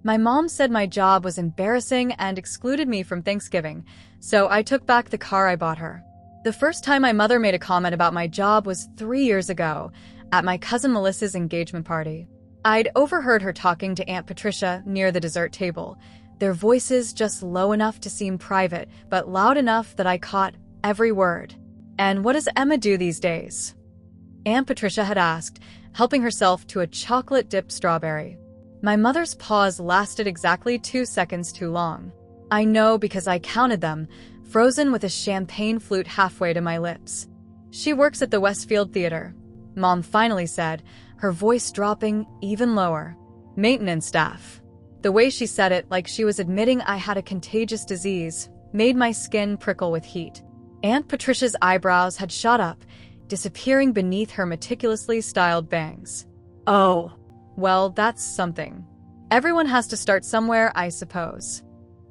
My mom said my job was embarrassing and excluded me from Thanksgiving, so I took back the car I bought her. The first time my mother made a comment about my job was 3 years ago, at my cousin Melissa's engagement party. I'd overheard her talking to Aunt Patricia near the dessert table, their voices just low enough to seem private, but loud enough that I caught every word. "And what does Emma do these days?" Aunt Patricia had asked, helping herself to a chocolate-dipped strawberry. My mother's pause lasted exactly 2 seconds too long. I know because I counted them, frozen with a champagne flute halfway to my lips. "She works at the Westfield Theater," Mom finally said, her voice dropping even lower. "Maintenance staff." The way she said it, like she was admitting I had a contagious disease, made my skin prickle with heat. Aunt Patricia's eyebrows had shot up, disappearing beneath her meticulously styled bangs. "Oh, well, that's something. Everyone has to start somewhere, I suppose."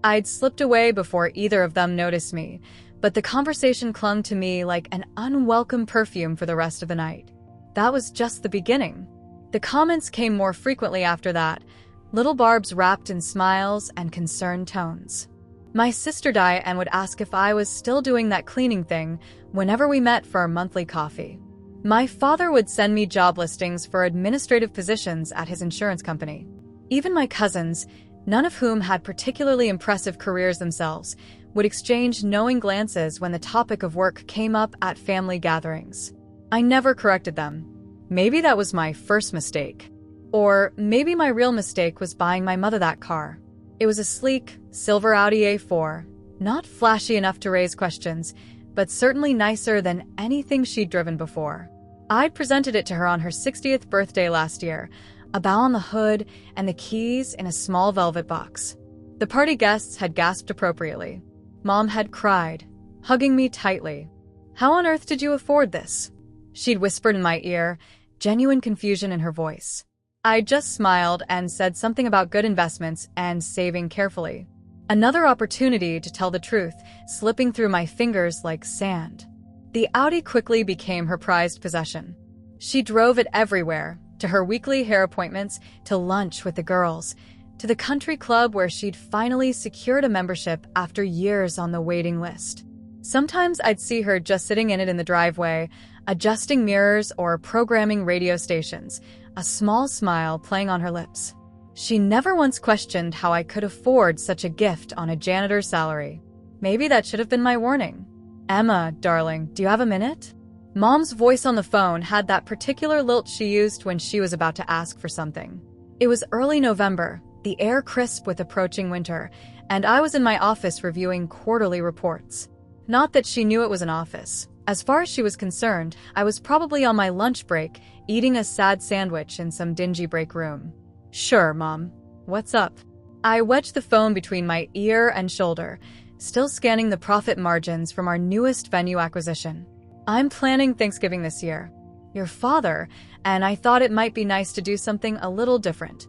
I'd slipped away before either of them noticed me, but the conversation clung to me like an unwelcome perfume for the rest of the night. That was just the beginning. The comments came more frequently after that, little barbs wrapped in smiles and concerned tones. My sister Diane would ask if I was still doing that cleaning thing whenever we met for our monthly coffee. My father would send me job listings for administrative positions at his insurance company. Even my cousins, none of whom had particularly impressive careers themselves, would exchange knowing glances when the topic of work came up at family gatherings. I never corrected them. Maybe that was my first mistake. Or maybe my real mistake was buying my mother that car. It was a sleek, silver Audi A4, not flashy enough to raise questions, but certainly nicer than anything she'd driven before. I'd presented it to her on her 60th birthday last year, a bow on the hood and the keys in a small velvet box. The party guests had gasped appropriately. Mom had cried, hugging me tightly. "How on earth did you afford this?" She'd whispered in my ear, genuine confusion in her voice. I just smiled and said something about good investments and saving carefully. Another opportunity to tell the truth, slipping through my fingers like sand. The Audi quickly became her prized possession. She drove it everywhere, to her weekly hair appointments, to lunch with the girls, to the country club where she'd finally secured a membership after years on the waiting list. Sometimes I'd see her just sitting in it in the driveway, adjusting mirrors or programming radio stations, a small smile playing on her lips. She never once questioned how I could afford such a gift on a janitor's salary. Maybe that should have been my warning. "Emma, darling, do you have a minute?" Mom's voice on the phone had that particular lilt she used when she was about to ask for something. It was early November, the air crisp with approaching winter, and I was in my office reviewing quarterly reports. Not that she knew it was an office. As far as she was concerned, I was probably on my lunch break, eating a sad sandwich in some dingy break room. "Sure, Mom. What's up?" I wedged the phone between my ear and shoulder, still scanning the profit margins from our newest venue acquisition. "I'm planning Thanksgiving this year. Your father, and I thought it might be nice to do something a little different."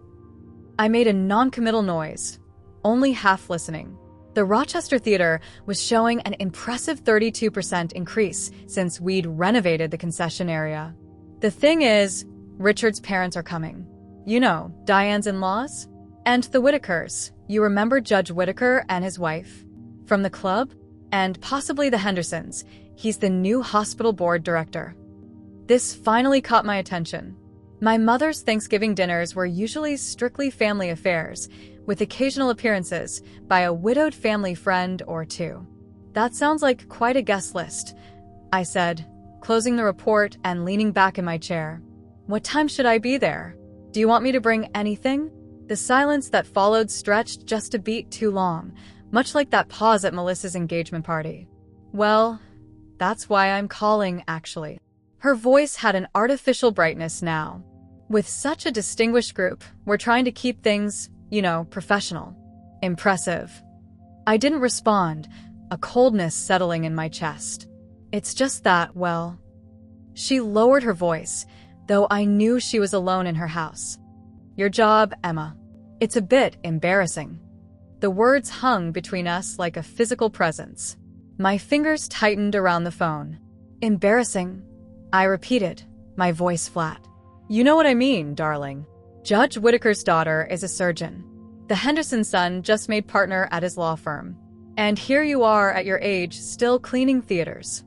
I made a non-committal noise, only half listening. The Rochester Theater was showing an impressive 32% increase since we'd renovated the concession area. "The thing is, Richard's parents are coming. You know, Diane's in-laws? And the Whitakers. You remember Judge Whitaker and his wife? From the club? And possibly the Hendersons. He's the new hospital board director." This finally caught my attention. My mother's Thanksgiving dinners were usually strictly family affairs, with occasional appearances by a widowed family friend or two. "That sounds like quite a guest list," I said, closing the report and leaning back in my chair. "What time should I be there? Do you want me to bring anything?" The silence that followed stretched just a beat too long, much like that pause at Melissa's engagement party. "Well, that's why I'm calling, actually." Her voice had an artificial brightness now. "With such a distinguished group, we're trying to keep things, professional. Impressive." I didn't respond, a coldness settling in my chest. "It's just that, well..." She lowered her voice, though I knew she was alone in her house. "Your job, Emma. It's a bit embarrassing." The words hung between us like a physical presence. My fingers tightened around the phone. "Embarrassing," I repeated, my voice flat. "You know what I mean, darling. Judge Whitaker's daughter is a surgeon. The Henderson son just made partner at his law firm. And here you are at your age, still cleaning theaters.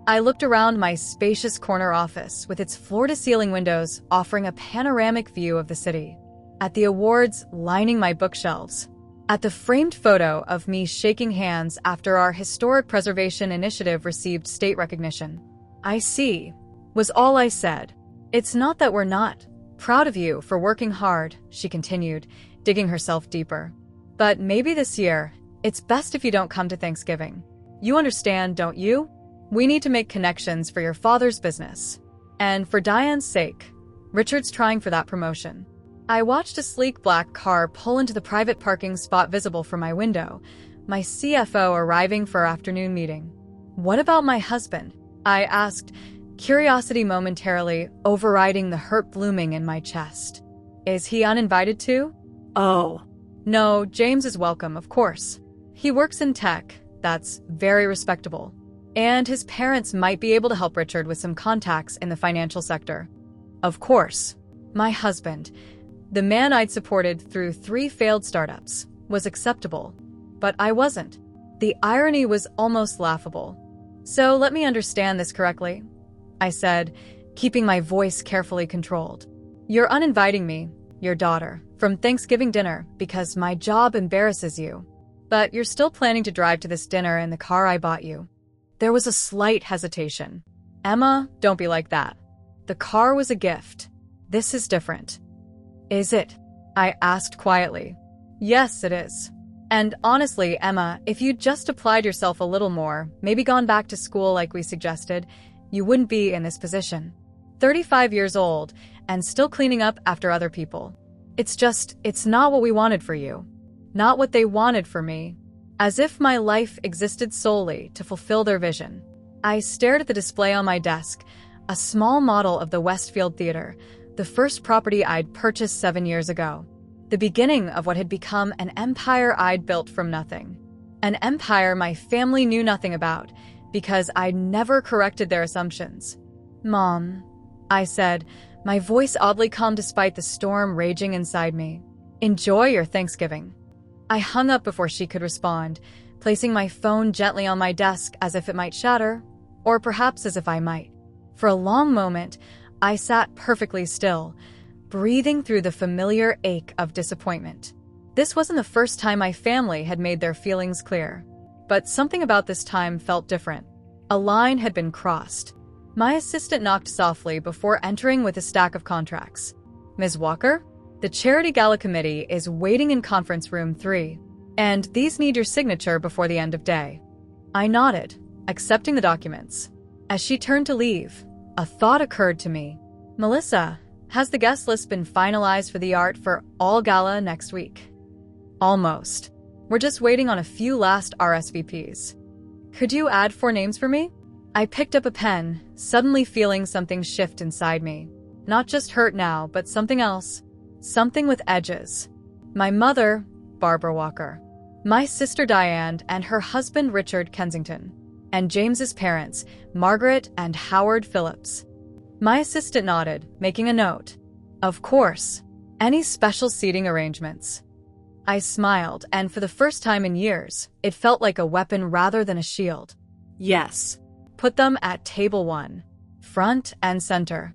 I looked around my spacious corner office with its floor-to-ceiling windows offering a panoramic view of the city, at the awards lining my bookshelves, at the framed photo of me shaking hands after our historic preservation initiative received state recognition. "I see," was all I said. "It's not that we're not proud of you for working hard," she continued, digging herself deeper. "But maybe this year, it's best if you don't come to Thanksgiving. You understand, don't you? We need to make connections for your father's business. And for Diane's sake, Richard's trying for that promotion." I watched a sleek black car pull into the private parking spot visible from my window, my CFO arriving for our afternoon meeting. "What about my husband?" I asked, curiosity momentarily overriding the hurt blooming in my chest. "Is he uninvited too?" "Oh. No, James is welcome, of course. He works in tech. That's very respectable. And his parents might be able to help Richard with some contacts in the financial sector." Of course. My husband, the man I'd supported through 3 failed startups, was acceptable. But I wasn't. The irony was almost laughable. "So let me understand this correctly," I said, keeping my voice carefully controlled. "You're uninviting me, your daughter, from Thanksgiving dinner because my job embarrasses you. But you're still planning to drive to this dinner in the car I bought you." There was a slight hesitation. "Emma, don't be like that. The car was a gift. This is different." "Is it?" I asked quietly. "Yes, it is. And honestly, Emma, if you'd just applied yourself a little more, maybe gone back to school like we suggested, you wouldn't be in this position. 35 years old, and still cleaning up after other people. It's not what we wanted for you. Not what they wanted for me. As if my life existed solely to fulfill their vision." I stared at the display on my desk, a small model of the Westfield Theater, the first property I'd purchased 7 years ago. The beginning of what had become an empire I'd built from nothing. An empire my family knew nothing about, because I'd never corrected their assumptions. "Mom," I said, my voice oddly calm despite the storm raging inside me. "Enjoy your Thanksgiving." I hung up before she could respond, placing my phone gently on my desk as if it might shatter, or perhaps as if I might. For a long moment, I sat perfectly still, breathing through the familiar ache of disappointment. This wasn't the first time my family had made their feelings clear, but something about this time felt different. A line had been crossed. My assistant knocked softly before entering with a stack of contracts. "Ms. Walker? The Charity Gala Committee is waiting in Conference Room 3, and these need your signature before the end of day." I nodded, accepting the documents. As she turned to leave, a thought occurred to me. "Melissa, has the guest list been finalized for the art for all gala next week?" "Almost. We're just waiting on a few last RSVPs. Could you add 4 names for me?" I picked up a pen, suddenly feeling something shift inside me. Not just hurt now, but something else. Something with edges. My mother, Barbara Walker. My sister Diane and her husband Richard Kensington. And James's parents, Margaret and Howard Phillips. My assistant nodded, making a note. "Of course. Any special seating arrangements?" I smiled, and for the first time in years, it felt like a weapon rather than a shield. "Yes. Put them at table 1, front and center."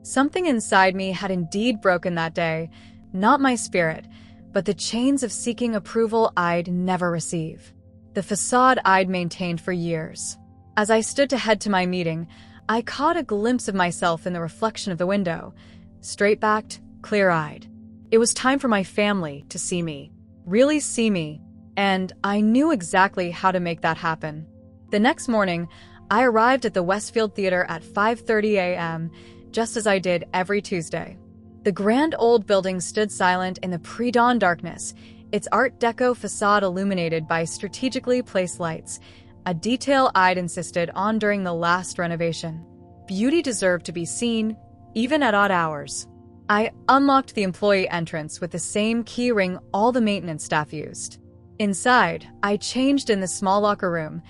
Something inside me had indeed broken that day, not my spirit, but the chains of seeking approval I'd never receive. The facade I'd maintained for years. As I stood to head to my meeting, I caught a glimpse of myself in the reflection of the window, straight-backed, clear-eyed. It was time for my family to see me, really see me, and I knew exactly how to make that happen. The next morning, I arrived at the Westfield Theater at 5:30 a.m., just as I did every Tuesday. The grand old building stood silent in the pre-dawn darkness, its Art Deco facade illuminated by strategically placed lights, a detail I'd insisted on during the last renovation. Beauty deserved to be seen, even at odd hours. I unlocked the employee entrance with the same key ring all the maintenance staff used. Inside, I changed in the small locker room,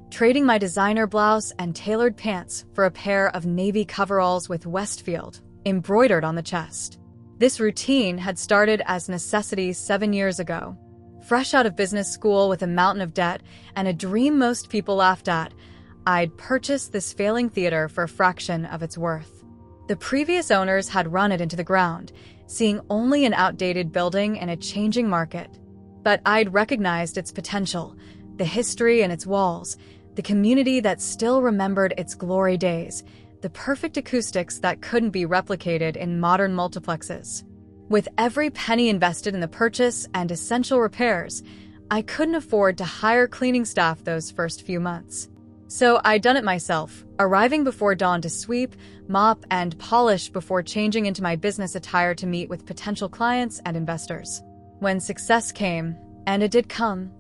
trading my designer blouse and tailored pants for a pair of navy coveralls with Westfield embroidered on the chest. This routine had started as necessity 7 years ago. Fresh out of business school with a mountain of debt and a dream most people laughed at, I'd purchased this failing theater for a fraction of its worth. The previous owners had run it into the ground, seeing only an outdated building in a changing market. But I'd recognized its potential, the history in its walls, the community that still remembered its glory days, the perfect acoustics that couldn't be replicated in modern multiplexes. With every penny invested in the purchase and essential repairs, I couldn't afford to hire cleaning staff those first few months. So I'd done it myself, arriving before dawn to sweep, mop, and polish before changing into my business attire to meet with potential clients and investors. When success came, and it did come,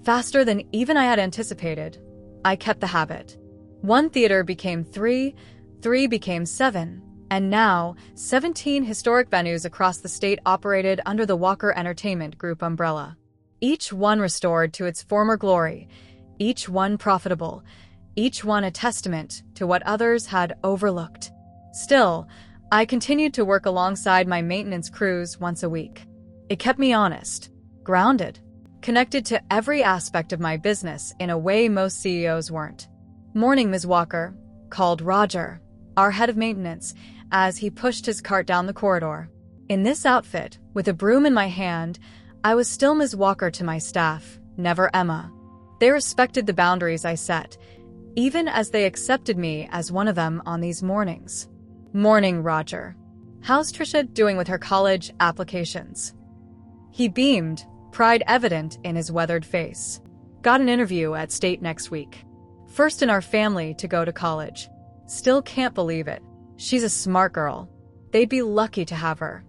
faster than even I had anticipated, I kept the habit. 1 theater became 3, 3 became 7, and now 17 historic venues across the state operated under the Walker Entertainment Group umbrella. Each one restored to its former glory, each one profitable, each one a testament to what others had overlooked. Still, I continued to work alongside my maintenance crews once a week. It kept me honest, grounded, connected to every aspect of my business in a way most CEOs weren't. "Morning, Ms. Walker," called Roger, our head of maintenance, as he pushed his cart down the corridor. In this outfit, with a broom in my hand, I was still Ms. Walker to my staff, never Emma. They respected the boundaries I set, even as they accepted me as one of them on these mornings. "Morning, Roger. How's Trisha doing with her college applications?" He beamed, pride evident in his weathered face. "Got an interview at State next week. First in our family to go to college. Still can't believe it. She's a smart girl. They'd be lucky to have her."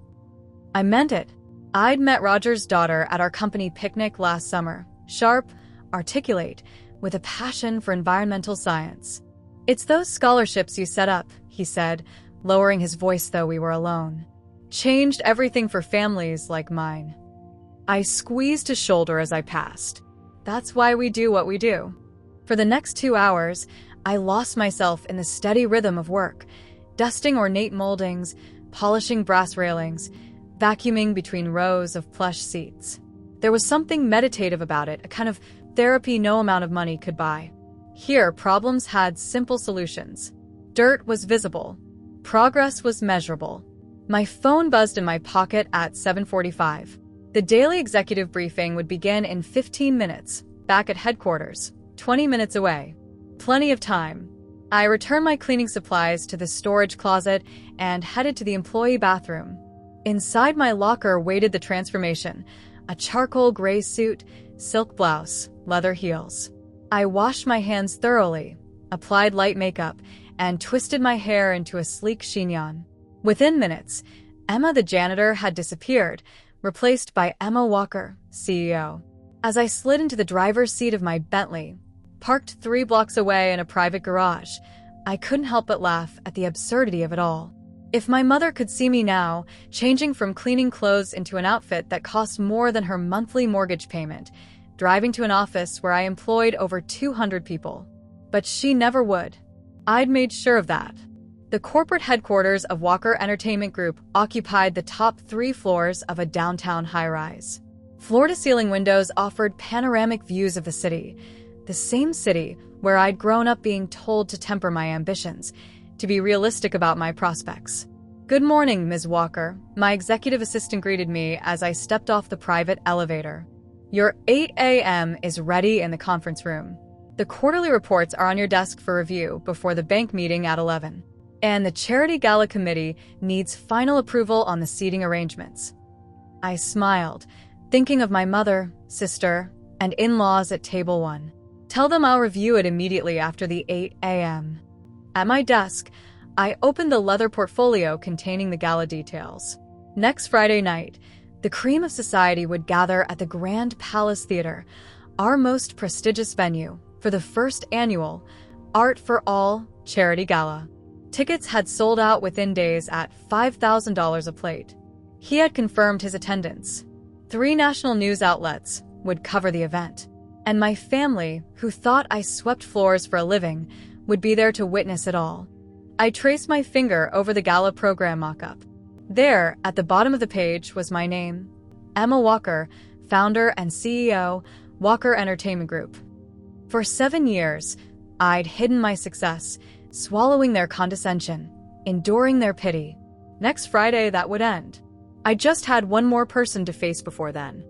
I meant it. I'd met Roger's daughter at our company picnic last summer, sharp, articulate, with a passion for environmental science. "It's those scholarships you set up," he said, lowering his voice though we were alone. "Changed everything for families like mine." I squeezed his shoulder as I passed. That's why we do what we do. For the next 2 hours, I lost myself in the steady rhythm of work, dusting ornate moldings, polishing brass railings, vacuuming between rows of plush seats. There was something meditative about it, a kind of therapy no amount of money could buy. Here, problems had simple solutions. Dirt was visible. Progress was measurable. My phone buzzed in my pocket at 7:45. The daily executive briefing would begin in 15 minutes, back at headquarters, 20 minutes away. Plenty of time. I returned my cleaning supplies to the storage closet and headed to the employee bathroom. Inside my locker waited the transformation, a charcoal gray suit, silk blouse, leather heels. I washed my hands thoroughly, applied light makeup, and twisted my hair into a sleek chignon. Within minutes, Emma the janitor had disappeared, replaced by Emma Walker, CEO. As I slid into the driver's seat of my Bentley, parked 3 blocks away in a private garage, I couldn't help but laugh at the absurdity of it all. If my mother could see me now, changing from cleaning clothes into an outfit that cost more than her monthly mortgage payment, driving to an office where I employed over 200 people. But she never would. I'd made sure of that. The corporate headquarters of Walker Entertainment Group occupied the top 3 floors of a downtown high-rise. Floor-to-ceiling windows offered panoramic views of the city where I'd grown up being told to temper my ambitions, to be realistic about my prospects. "Good morning, Ms. Walker," my executive assistant greeted me as I stepped off the private elevator. "Your 8 a.m. is ready in the conference room. The quarterly reports are on your desk for review before the bank meeting at 11. And the Charity Gala Committee needs final approval on the seating arrangements." I smiled, thinking of my mother, sister, and in-laws at Table 1. "Tell them I'll review it immediately after the 8 a.m. At my desk, I opened the leather portfolio containing the gala details. Next Friday night, the cream of society would gather at the Grand Palace Theater, our most prestigious venue, for the first annual Art for All Charity Gala. Tickets had sold out within days at $5,000 a plate. He had confirmed his attendance. 3 national news outlets would cover the event. And my family, who thought I swept floors for a living, would be there to witness it all. I traced my finger over the gala program mock-up. There, at the bottom of the page, was my name, Emma Walker, founder and CEO, Walker Entertainment Group. For 7 years, I'd hidden my success, swallowing their condescension, enduring their pity. Next Friday, that would end. I just had one more person to face before then.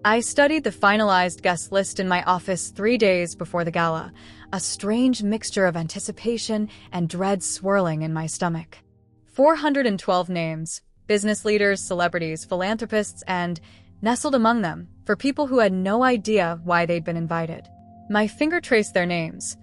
I studied the finalized guest list in my office 3 days before the gala, a strange mixture of anticipation and dread swirling in my stomach. 412 names, business leaders, celebrities, philanthropists, and, nestled among them, for people who had no idea why they'd been invited. My finger traced their names: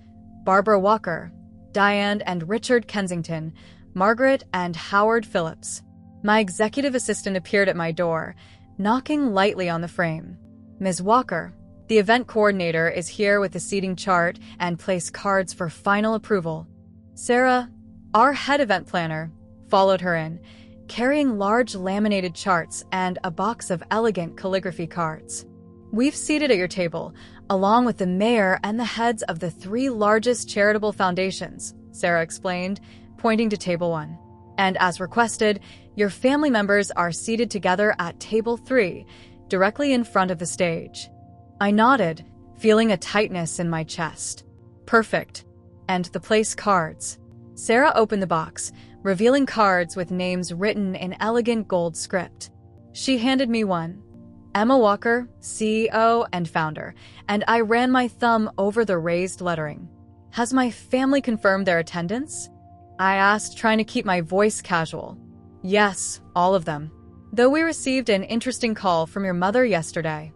Barbara Walker, Diane and Richard Kensington, Margaret and Howard Phillips. My executive assistant appeared at my door, knocking lightly on the frame. Ms. Walker, the event coordinator, is here with the seating chart and place cards for final approval. Sarah, our head event planner, followed her in, carrying large laminated charts and a box of elegant calligraphy cards. We've seated at your table, along with the mayor and the heads of the 3 largest charitable foundations, Sarah explained, pointing to table 1. And as requested, your family members are seated together at table 3, directly in front of the stage. I nodded, feeling a tightness in my chest. Perfect. And the place cards. Sarah opened the box, revealing cards with names written in elegant gold script. She handed me one. Emma Walker, CEO and founder, and I ran my thumb over the raised lettering. Has my family confirmed their attendance? I asked, trying to keep my voice casual. Yes, all of them. Though we received an interesting call from your mother yesterday.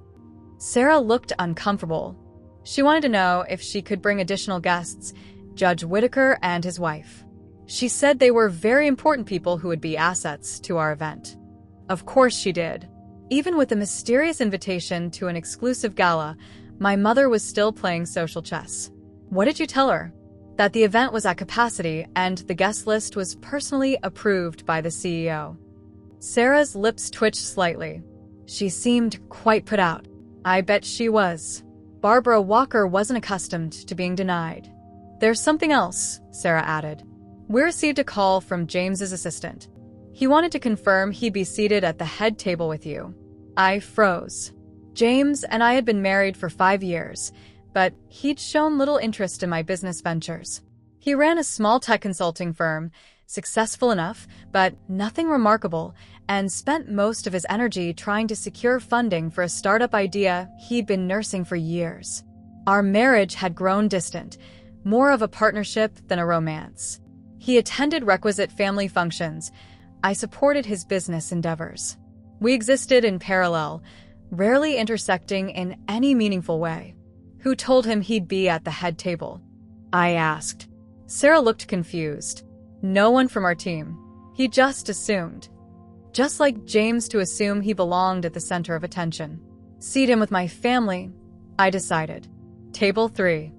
Sarah looked uncomfortable. She wanted to know if she could bring additional guests, Judge Whitaker and his wife. She said they were very important people who would be assets to our event. Of course she did. Even with the mysterious invitation to an exclusive gala, my mother was still playing social chess. What did you tell her? That the event was at capacity and the guest list was personally approved by the CEO. Sarah's lips twitched slightly. She seemed quite put out. I bet she was. Barbara Walker wasn't accustomed to being denied. There's something else, Sarah added. We received a call from James's assistant. He wanted to confirm he'd be seated at the head table with you. I froze. James and I had been married for 5 years, but he'd shown little interest in my business ventures. He ran a small tech consulting firm, successful enough, but nothing remarkable, and spent most of his energy trying to secure funding for a startup idea he'd been nursing for years. Our marriage had grown distant, more of a partnership than a romance. He attended requisite family functions. I supported his business endeavors. We existed in parallel, rarely intersecting in any meaningful way. Who told him he'd be at the head table? I asked. Sarah looked confused. No one from our team. He just assumed. Just like James to assume he belonged at the center of attention. Seat him with my family, I decided. Table 3.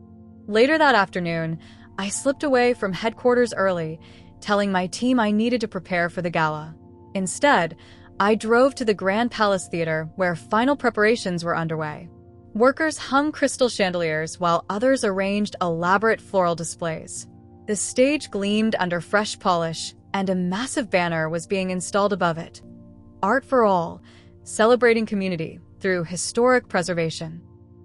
Later that afternoon, I slipped away from headquarters early, telling my team I needed to prepare for the gala. Instead, I drove to the Grand Palace Theater where final preparations were underway. Workers hung crystal chandeliers while others arranged elaborate floral displays. The stage gleamed under fresh polish, and a massive banner was being installed above it. Art for All, celebrating community through historic preservation.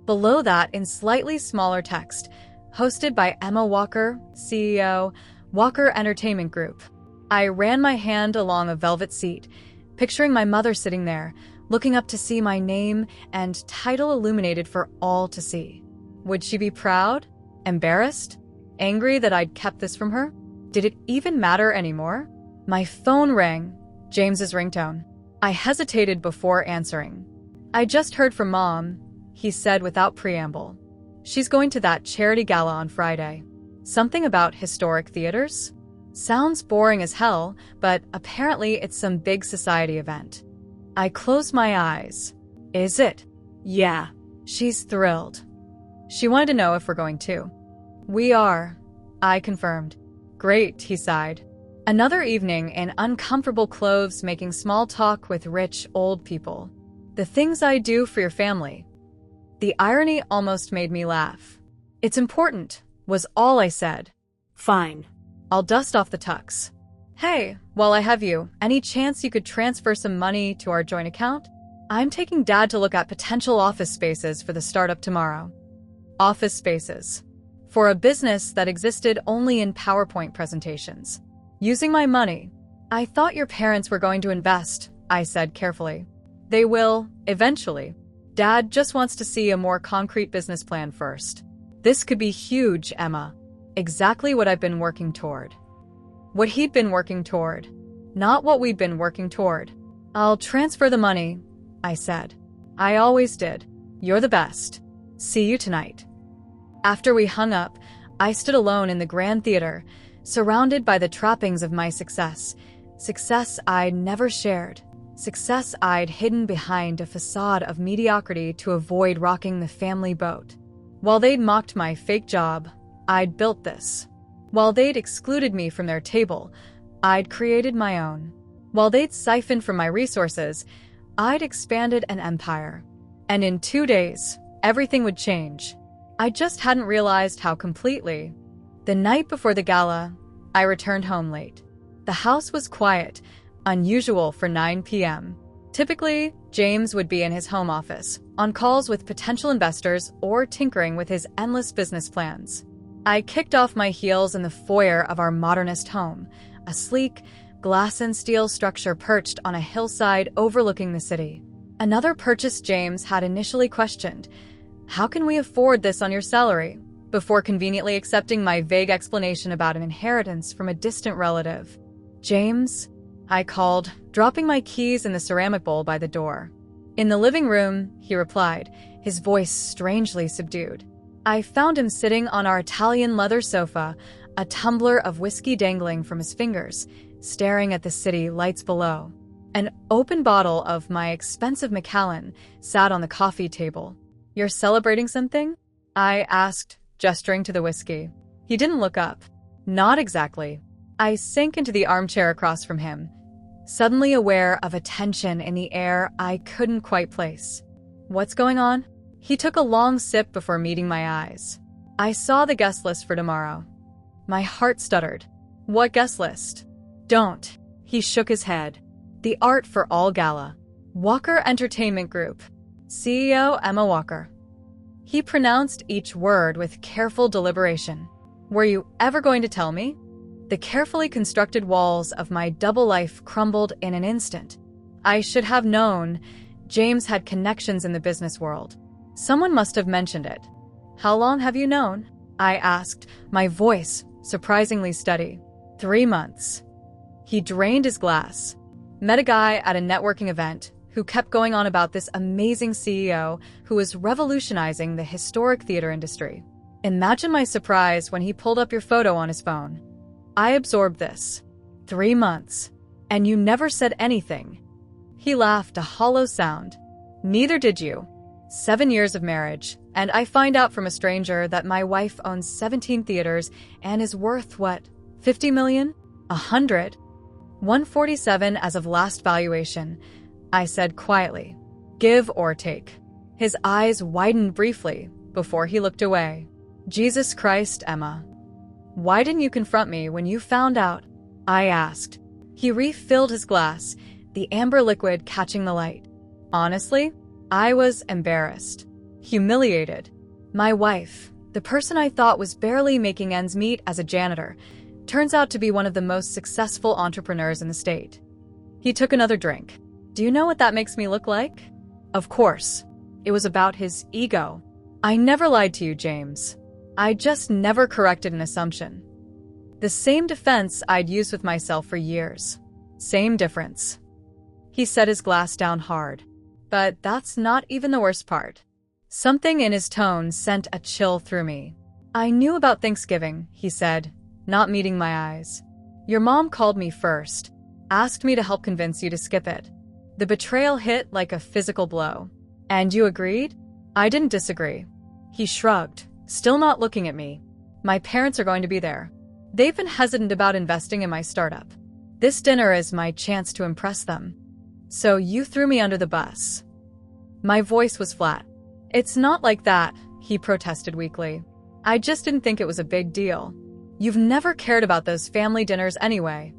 Below that, in slightly smaller text, hosted by Emma Walker, CEO, Walker Entertainment Group. I ran my hand along a velvet seat, picturing my mother sitting there, looking up to see my name and title illuminated for all to see. Would she be proud? Embarrassed? Angry that I'd kept this from her? Did it even matter anymore? My phone rang, James's ringtone. I hesitated before answering. I just heard from Mom, he said without preamble. She's going to that charity gala on Friday. Something about historic theaters? Sounds boring as hell, but apparently it's some big society event. I closed my eyes. Is it? Yeah. She's thrilled. She wanted to know if we're going too. We are, I confirmed. Great, he sighed. Another evening in uncomfortable clothes making small talk with rich old people. The things I do for your family. The irony almost made me laugh. It's important, was all I said. Fine. I'll dust off the tux. Hey, while I have you, any chance you could transfer some money to our joint account? I'm taking Dad to look at potential office spaces for the startup tomorrow. Office spaces. For a business that existed only in PowerPoint presentations. Using my money. I thought your parents were going to invest, I said carefully. They will, eventually. Dad just wants to see a more concrete business plan first. This could be huge, Emma. Exactly what I've been working toward. What he'd been working toward. Not what we'd been working toward. I'll transfer the money, I said. I always did. You're the best. See you tonight. After we hung up, I stood alone in the Grand Theater, surrounded by the trappings of my success. Success I'd never shared. Success I'd hidden behind a facade of mediocrity to avoid rocking the family boat. While they'd mocked my fake job, I'd built this. While they'd excluded me from their table, I'd created my own. While they'd siphoned from my resources, I'd expanded an empire. And in 2 days, everything would change. I just hadn't realized how completely. The night before the gala, I returned home late. The house was quiet, unusual for 9 p.m. Typically, James would be in his home office, on calls with potential investors or tinkering with his endless business plans. I kicked off my heels in the foyer of our modernist home, a sleek, glass and steel structure perched on a hillside overlooking the city. Another purchase James had initially questioned. How can we afford this on your salary? Before conveniently accepting my vague explanation about an inheritance from a distant relative. James, I called, dropping my keys in the ceramic bowl by the door. In the living room, he replied, his voice strangely subdued. I found him sitting on our Italian leather sofa, a tumbler of whiskey dangling from his fingers, staring at the city lights below. An open bottle of my expensive Macallan sat on the coffee table. You're celebrating something? I asked, gesturing to the whiskey. He didn't look up. Not exactly. I sank into the armchair across from him, suddenly aware of a tension in the air I couldn't quite place. What's going on? He took a long sip before meeting my eyes. I saw the guest list for tomorrow. My heart stuttered. What guest list? Don't. He shook his head. The Art for All Gala. Walker Entertainment Group. CEO Emma Walker. He pronounced each word with careful deliberation. Were you ever going to tell me? The carefully constructed walls of my double life crumbled in an instant. I should have known. James had connections in the business world. Someone must have mentioned it. How long have you known? I asked, my voice surprisingly steady. 3 months. He drained his glass. Met a guy at a networking event who kept going on about this amazing CEO who was revolutionizing the historic theater industry. Imagine my surprise when he pulled up your photo on his phone. I absorbed this. 3 months. And you never said anything. He laughed, a hollow sound. Neither did you. 7 years of marriage, and I find out from a stranger that my wife owns 17 theaters and is worth what? 50 million? 100? 147 as of last valuation, I said quietly. Give or take. His eyes widened briefly before he looked away. Jesus Christ, Emma. Why didn't you confront me when you found out? I asked. He refilled his glass, the amber liquid catching the light. Honestly, I was embarrassed. Humiliated. My wife, the person I thought was barely making ends meet as a janitor, turns out to be one of the most successful entrepreneurs in the state. He took another drink. Do you know what that makes me look like? Of course. It was about his ego. I never lied to you, James. I just never corrected an assumption. The same defense I'd used with myself for years. Same difference. He set his glass down hard. But that's not even the worst part. Something in his tone sent a chill through me. I knew about Thanksgiving, he said, not meeting my eyes. Your mom called me first, asked me to help convince you to skip it. The betrayal hit like a physical blow. And you agreed? I didn't disagree. He shrugged, still not looking at me. My parents are going to be there. They've been hesitant about investing in my startup. This dinner is my chance to impress them. So you threw me under the bus. My voice was flat. It's not like that, he protested weakly. I just didn't think it was a big deal. You've never cared about those family dinners anyway.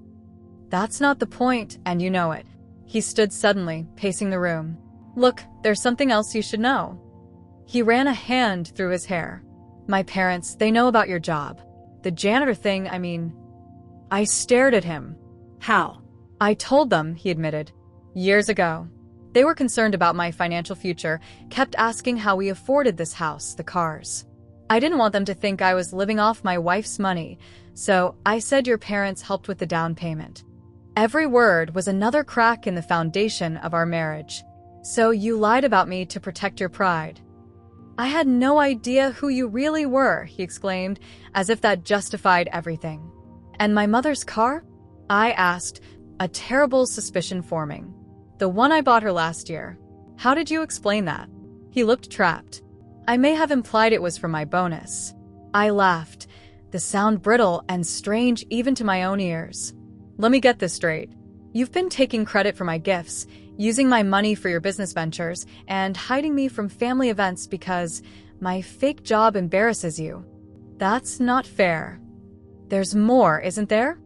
That's not the point, and you know it. He stood suddenly, pacing the room. Look, there's something else you should know. He ran a hand through his hair. My parents, they know about your job. The janitor thing, I stared at him. How? I told them, he admitted. Years ago. They were concerned about my financial future, kept asking how we afforded this house, the cars. I didn't want them to think I was living off my wife's money, so I said your parents helped with the down payment. Every word was another crack in the foundation of our marriage. So you lied about me to protect your pride. I had no idea who you really were, he exclaimed, as if that justified everything. And my mother's car? I asked, a terrible suspicion forming. The one I bought her last year. How did you explain that? He looked trapped. I may have implied it was for my bonus. I laughed, the sound brittle and strange even to my own ears. Let me get this straight. You've been taking credit for my gifts, using my money for your business ventures, and hiding me from family events because my fake job embarrasses you. That's not fair. There's more, isn't there?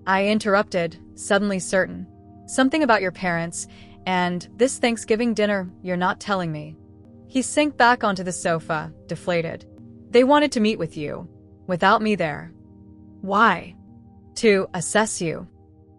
I interrupted, suddenly certain. Something about your parents, and this Thanksgiving dinner you're not telling me. He sank back onto the sofa, deflated. They wanted to meet with you, without me there. Why? To assess you.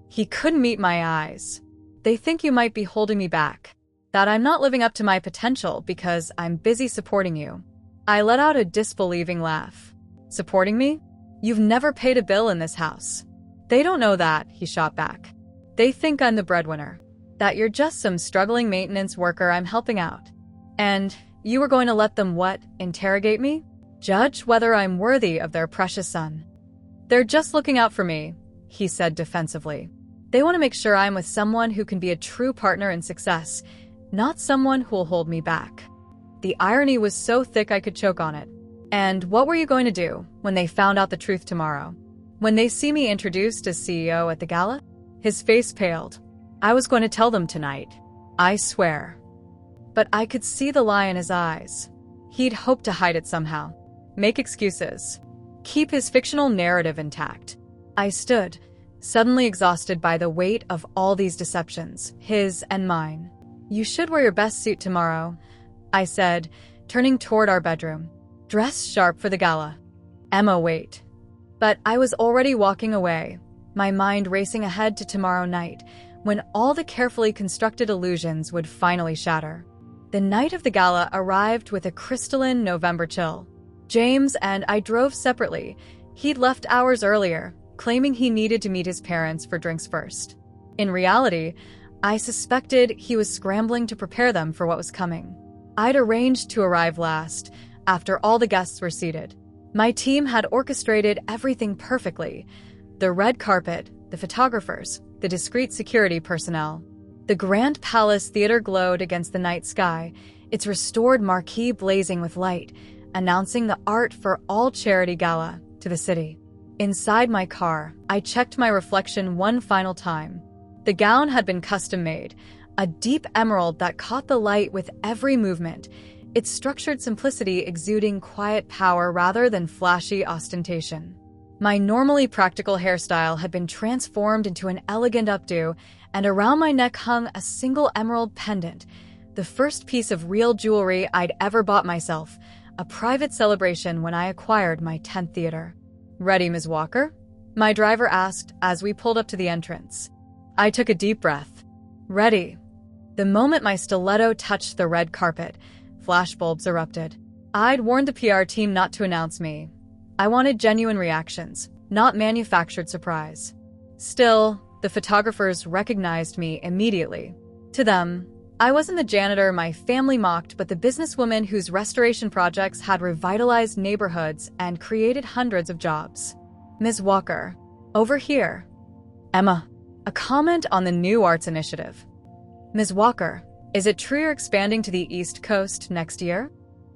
He couldn't meet my eyes. They think you might be holding me back, that I'm not living up to my potential because I'm busy supporting you. I let out a disbelieving laugh. Supporting me? You've never paid a bill in this house. They don't know that, he shot back. They think I'm the breadwinner, that you're just some struggling maintenance worker I'm helping out. And you were going to let them what, interrogate me? Judge whether I'm worthy of their precious son. They're just looking out for me, he said defensively. They want to make sure I'm with someone who can be a true partner in success, not someone who'll hold me back. The irony was so thick I could choke on it. And what were you going to do when they found out the truth tomorrow? When they see me introduced as CEO at the gala? His face paled. I was going to tell them tonight. I swear. But I could see the lie in his eyes. He'd hoped to hide it somehow. Make excuses. Keep his fictional narrative intact. I stood, suddenly exhausted by the weight of all these deceptions, his and mine. You should wear your best suit tomorrow, I said, turning toward our bedroom. Dress sharp for the gala. Emma, wait. But I was already walking away, my mind racing ahead to tomorrow night, when all the carefully constructed illusions would finally shatter. The night of the gala arrived with a crystalline November chill. James and I drove separately. He'd left hours earlier, claiming he needed to meet his parents for drinks first. In reality, I suspected he was scrambling to prepare them for what was coming. I'd arranged to arrive last, after all the guests were seated. My team had orchestrated everything perfectly. The red carpet, the photographers, the discreet security personnel. The Grand Palace Theater glowed against the night sky, its restored marquee blazing with light, announcing the Art for All Charity Gala to the city. Inside my car, I checked my reflection one final time. The gown had been custom-made, a deep emerald that caught the light with every movement, its structured simplicity exuding quiet power rather than flashy ostentation. My normally practical hairstyle had been transformed into an elegant updo, and around my neck hung a single emerald pendant, the first piece of real jewelry I'd ever bought myself, a private celebration when I acquired my 10th theater. Ready, Ms. Walker? My driver asked as we pulled up to the entrance. I took a deep breath. Ready. The moment my stiletto touched the red carpet, flashbulbs erupted. I'd warned the PR team not to announce me. I wanted genuine reactions, not manufactured surprise. Still, the photographers recognized me immediately. To them, I wasn't the janitor my family mocked, but the businesswoman whose restoration projects had revitalized neighborhoods and created hundreds of jobs. Ms. Walker, over here. Emma, a comment on the new arts initiative. Ms. Walker, is it true you're expanding to the East Coast next year?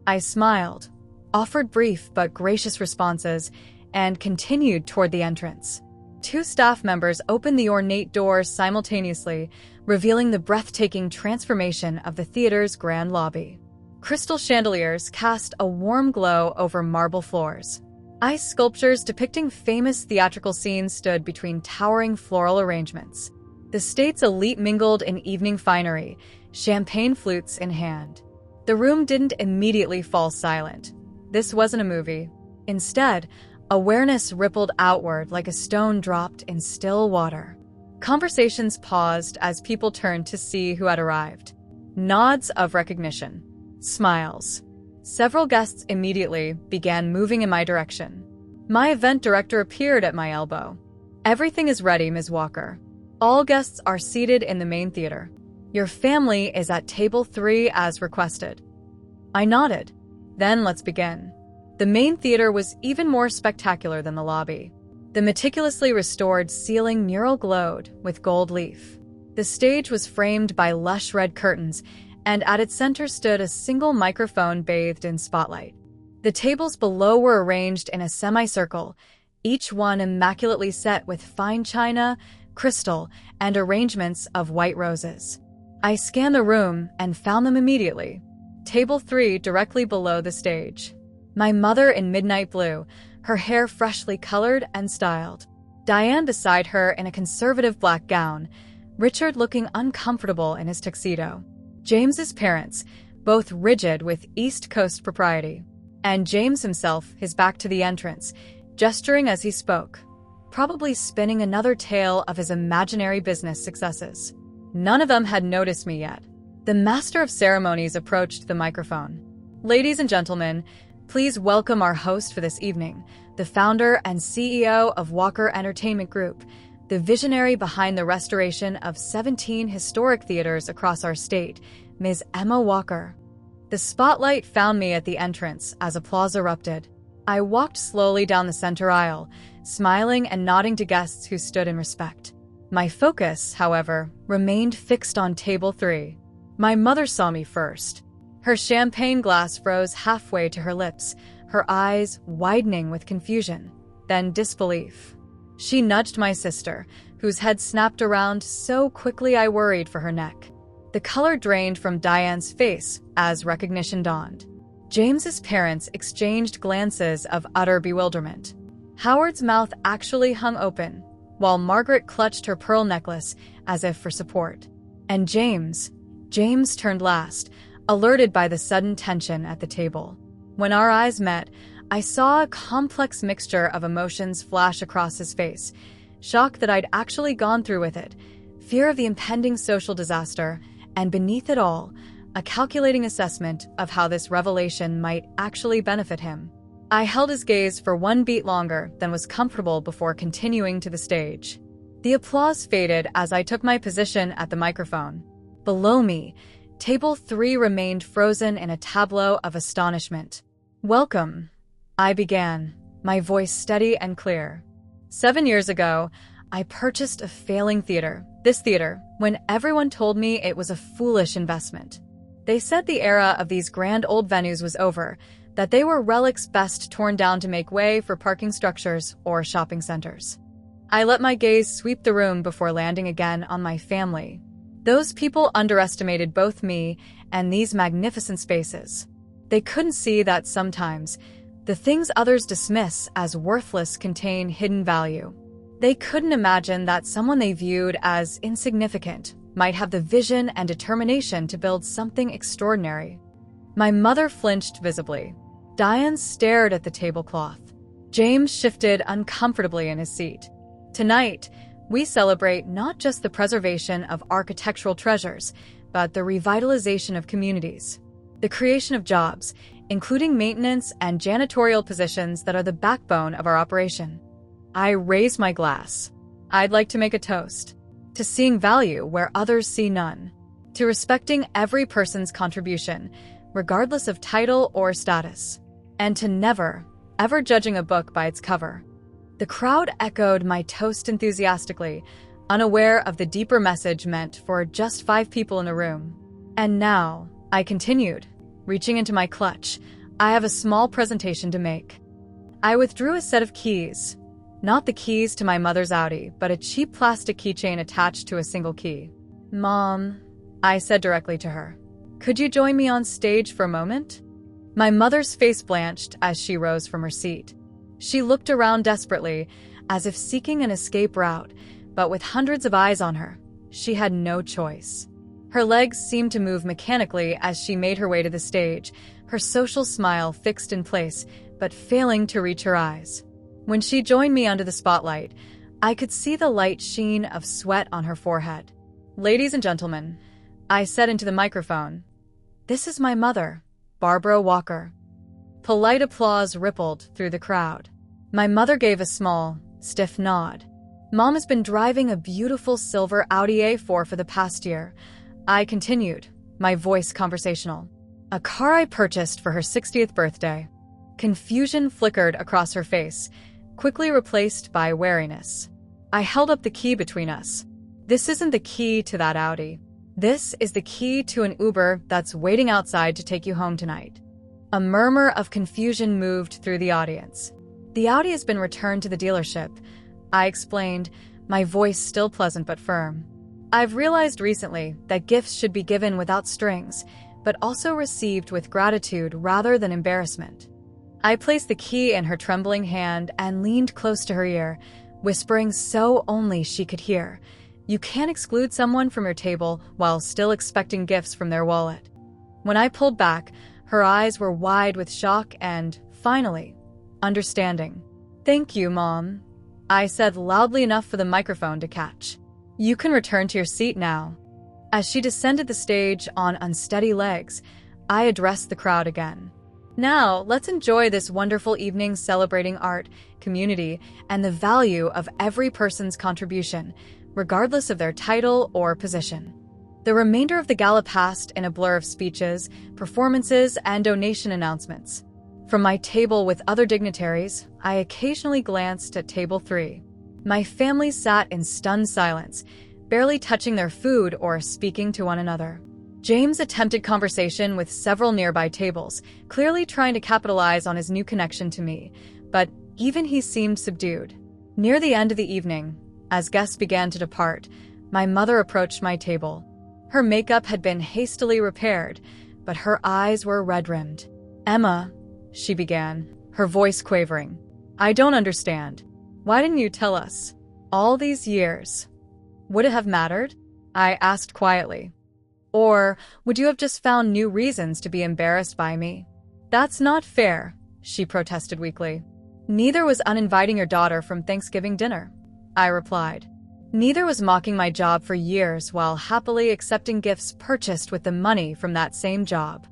I smiled, offered brief but gracious responses, and continued toward the entrance. 2 staff members opened the ornate doors simultaneously, revealing the breathtaking transformation of the theater's grand lobby. Crystal chandeliers cast a warm glow over marble floors. Ice sculptures depicting famous theatrical scenes stood between towering floral arrangements. The state's elite mingled in evening finery, champagne flutes in hand. The room didn't immediately fall silent. This wasn't a movie. Instead, awareness rippled outward like a stone dropped in still water. Conversations paused as people turned to see who had arrived. Nods of recognition. Smiles. Several guests immediately began moving in my direction. My event director appeared at my elbow. "Everything is ready, Ms. Walker. All guests are seated in the main theater. Your family is at table 3 as requested." I nodded. "Then let's begin." The main theater was even more spectacular than the lobby. The meticulously restored ceiling mural glowed with gold leaf. The stage was framed by lush red curtains, and at its center stood a single microphone bathed in spotlight. The tables below were arranged in a semicircle, each one immaculately set with fine china, crystal, and arrangements of white roses. I scanned the room and found them immediately. Table 3 directly below the stage. My mother in midnight blue, her hair freshly colored and styled. Diane beside her in a conservative black gown, Richard looking uncomfortable in his tuxedo. James's parents, both rigid with East Coast propriety. And James himself, his back to the entrance, gesturing as he spoke, probably spinning another tale of his imaginary business successes. None of them had noticed me yet. The master of ceremonies approached the microphone. "Ladies and gentlemen, please welcome our host for this evening, the founder and CEO of Walker Entertainment Group, the visionary behind the restoration of 17 historic theaters across our state, Ms. Emma Walker." The spotlight found me at the entrance as applause erupted. I walked slowly down the center aisle, smiling and nodding to guests who stood in respect. My focus, however, remained fixed on table 3. My mother saw me first. Her champagne glass rose halfway to her lips, her eyes widening with confusion, then disbelief. She nudged my sister, whose head snapped around so quickly I worried for her neck. The color drained from Diane's face as recognition dawned. James's parents exchanged glances of utter bewilderment. Howard's mouth actually hung open, while Margaret clutched her pearl necklace as if for support. And James turned last, alerted by the sudden tension at the table. When our eyes met, I saw a complex mixture of emotions flash across his face. Shock that I'd actually gone through with it, fear of the impending social disaster, and beneath it all, a calculating assessment of how this revelation might actually benefit him. I held his gaze for one beat longer than was comfortable before continuing to the stage. The applause faded as I took my position at the microphone. Below me, table 3 remained frozen in a tableau of astonishment. "Welcome," I began, my voice steady and clear. 7 years ago, I purchased a failing theater, this theater, when everyone told me it was a foolish investment. They said the era of these grand old venues was over, that they were relics best torn down to make way for parking structures or shopping centers. I let my gaze sweep the room before landing again on my family. Those people underestimated both me and these magnificent spaces. They couldn't see that sometimes the things others dismiss as worthless contain hidden value. They couldn't imagine that someone they viewed as insignificant might have the vision and determination to build something extraordinary. My mother flinched visibly. Diane stared at the tablecloth. James shifted uncomfortably in his seat. Tonight, we celebrate not just the preservation of architectural treasures, but the revitalization of communities. The creation of jobs, including maintenance and janitorial positions that are the backbone of our operation. I raised my glass. I'd like to make a toast. To seeing value where others see none. To respecting every person's contribution, regardless of title or status. And to never, ever judging a book by its cover. The crowd echoed my toast enthusiastically, unaware of the deeper message meant for just 5 people in a room. And now, I continued, reaching into my clutch, I have a small presentation to make. I withdrew a set of keys. Not the keys to my mother's Audi, but a cheap plastic keychain attached to a single key. "Mom," I said directly to her, "could you join me on stage for a moment?" My mother's face blanched as she rose from her seat. She looked around desperately, as if seeking an escape route, but with hundreds of eyes on her, she had no choice. Her legs seemed to move mechanically as she made her way to the stage, her social smile fixed in place, but failing to reach her eyes. When she joined me under the spotlight, I could see the light sheen of sweat on her forehead. "Ladies and gentlemen," I said into the microphone, "this is my mother, Barbara Walker." Polite applause rippled through the crowd. My mother gave a small, stiff nod. "Mom has been driving a beautiful silver Audi A4 for the past year," I continued, my voice conversational. "A car I purchased for her 60th birthday." Confusion flickered across her face, quickly replaced by wariness. I held up the key between us. "This isn't the key to that Audi. This is the key to an Uber that's waiting outside to take you home tonight." A murmur of confusion moved through the audience. "The Audi has been returned to the dealership," I explained, my voice still pleasant but firm. "I've realized recently that gifts should be given without strings, but also received with gratitude rather than embarrassment." I placed the key in her trembling hand and leaned close to her ear, whispering so only she could hear, "You can't exclude someone from your table while still expecting gifts from their wallet." When I pulled back, her eyes were wide with shock and, finally, understanding. "Thank you, Mom," I said loudly enough for the microphone to catch. "You can return to your seat now." As she descended the stage on unsteady legs, I addressed the crowd again. "Now, let's enjoy this wonderful evening celebrating art, community, and the value of every person's contribution, regardless of their title or position." The remainder of the gala passed in a blur of speeches, performances, and donation announcements. From my table with other dignitaries, I occasionally glanced at table 3. My family sat in stunned silence, barely touching their food or speaking to one another. James attempted conversation with several nearby tables, clearly trying to capitalize on his new connection to me, but even he seemed subdued. Near the end of the evening, as guests began to depart, my mother approached my table. Her makeup had been hastily repaired, but her eyes were red-rimmed. "Emma," she began, her voice quavering, "I don't understand. Why didn't you tell us? All these years. Would it have mattered?" I asked quietly. "Or would you have just found new reasons to be embarrassed by me?" "That's not fair," she protested weakly. "Neither was uninviting your daughter from Thanksgiving dinner," I replied. "Neither was mocking my job for years while happily accepting gifts purchased with the money from that same job."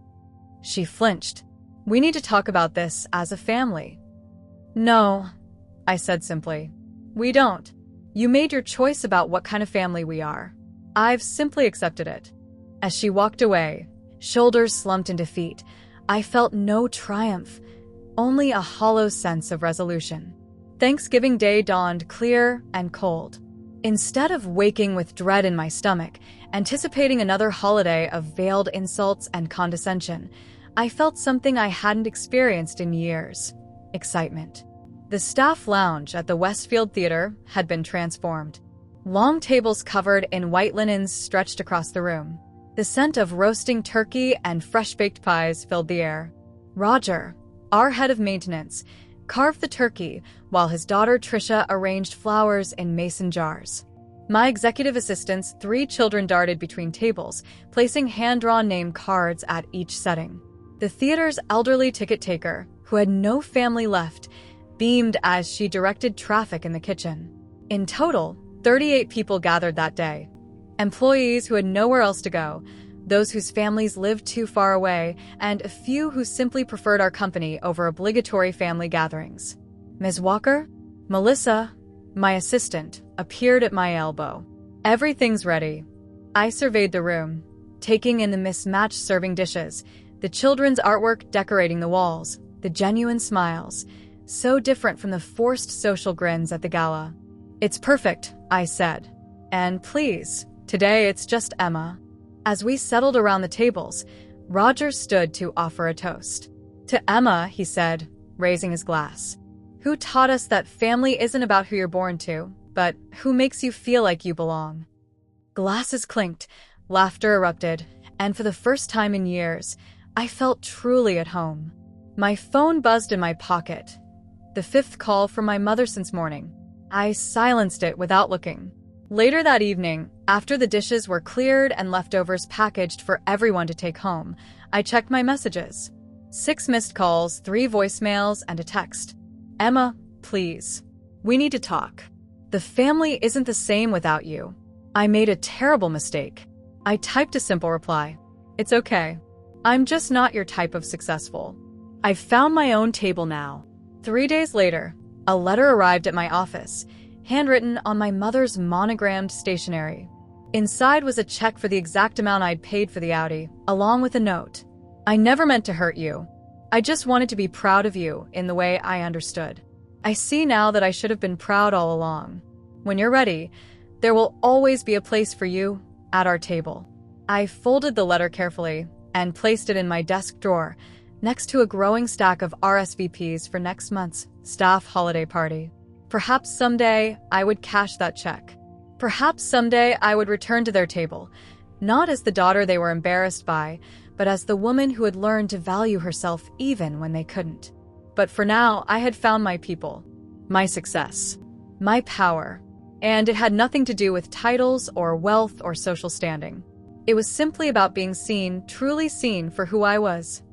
She flinched. "We need to talk about this as a family." "No," I said simply. "We don't. You made your choice about what kind of family we are. I've simply accepted it." As she walked away, shoulders slumped in defeat, I felt no triumph, only a hollow sense of resolution. Thanksgiving Day dawned clear and cold. Instead of waking with dread in my stomach, anticipating another holiday of veiled insults and condescension, I felt something I hadn't experienced in years: excitement. The staff lounge at the Westfield Theater had been transformed. Long tables covered in white linens stretched across the room. The scent of roasting turkey and fresh-baked pies filled the air. Roger, our head of maintenance, carved the turkey while his daughter Trisha arranged flowers in mason jars. My executive assistant's 3 children darted between tables, placing hand-drawn name cards at each setting. The theater's elderly ticket taker, who had no family left, beamed as she directed traffic in the kitchen. In total, 38 people gathered that day. Employees who had nowhere else to go, those whose families lived too far away, and a few who simply preferred our company over obligatory family gatherings. Ms. Walker, Melissa, my assistant, appeared at my elbow. "Everything's ready." I surveyed the room, taking in the mismatched serving dishes, the children's artwork decorating the walls, the genuine smiles, so different from the forced social grins at the gala. "It's perfect," I said. "And please, today it's just Emma." As we settled around the tables, Roger stood to offer a toast. "To Emma," he said, raising his glass. "Who taught us that family isn't about who you're born to, but who makes you feel like you belong?" Glasses clinked, laughter erupted, and for the first time in years, I felt truly at home. My phone buzzed in my pocket. The 5th call from my mother since morning. I silenced it without looking. Later that evening, after the dishes were cleared and leftovers packaged for everyone to take home, I checked my messages. 6 missed calls, 3 voicemails, and a text. Emma, please. We need to talk. The family isn't the same without you. I made a terrible mistake. I typed a simple reply. It's okay. I'm just not your type of successful. I've found my own table now. 3 days later, a letter arrived at my office, handwritten on my mother's monogrammed stationery. Inside was a check for the exact amount I'd paid for the Audi, along with a note. I never meant to hurt you. I just wanted to be proud of you in the way I understood. I see now that I should have been proud all along. When you're ready, there will always be a place for you at our table. I folded the letter carefully and placed it in my desk drawer, next to a growing stack of RSVPs for next month's staff holiday party. Perhaps someday I would cash that check. Perhaps someday I would return to their table, not as the daughter they were embarrassed by, but as the woman who had learned to value herself even when they couldn't. But for now, I had found my people, my success, my power, and it had nothing to do with titles or wealth or social standing. It was simply about being seen, truly seen for who I was.